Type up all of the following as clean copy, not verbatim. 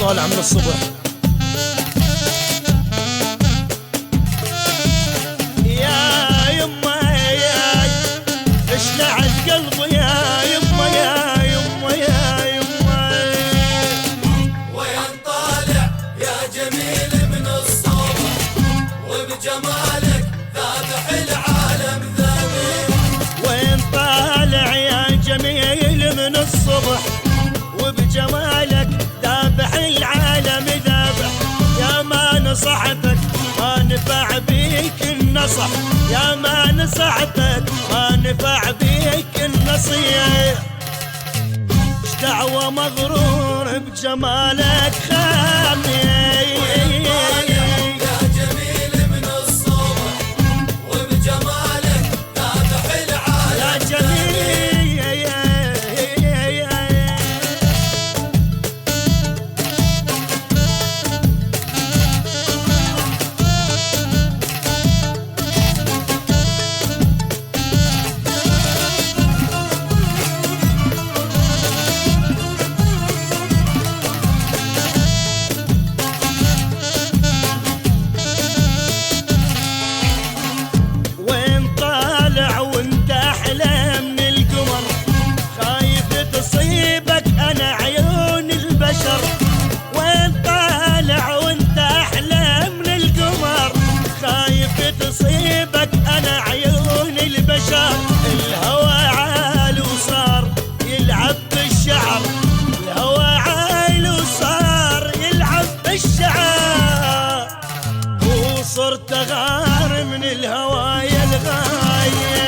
طالع من الصبح. يا يما يا اشلع القلب يا يما يا يما يا يما. وين طالع يا جميل من الصبح وبجمالك ذابح العالم ذابح. وين طالع يا جميل من الصبح وبجمالك ذابح العالم ذابح. يا ما نصحتك ما نفع بيك النصح، يا ما نصحتك ما نفع بيك النصيح. ايش دعوة مغرور بجمالك خالي. يا جميل من الصبح وبجمالك ذابح العالم يا جميل تصيبك انا عيون البشر. وين طالع وانت احلى من القمر، خايف تصيبك انا عيون البشر. الهوى عال وصار يلعب بالشعر، الهوى عال وصار يلعب بالشعر. وصرت غار من الهوى يا الغاية.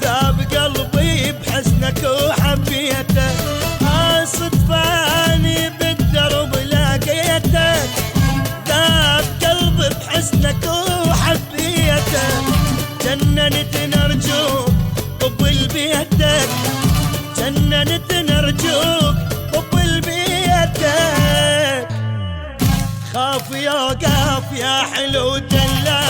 ذاب قلبي بحسنك وحبيتك، صدفاني بالدرب لاقيتك. ذاب قلبي بحسنك وحبيتك، جننت نرجوك قبل بيتك، جننت نرجوك قبل بيتك. خاف يوقف يا حلو دلال.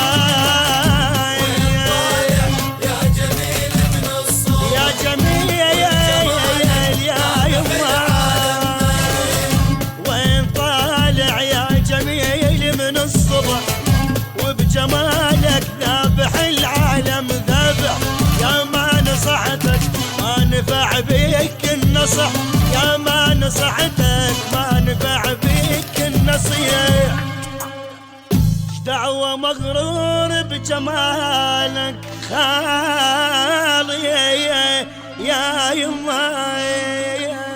وبجمالك ذابح العالم ذابح. يا ما نصحتك ما نفع بيك النصح، يا ما نصحتك ما نفع بيك النصيح. ايش دعوة مغرور بجمالك خالي يا يما.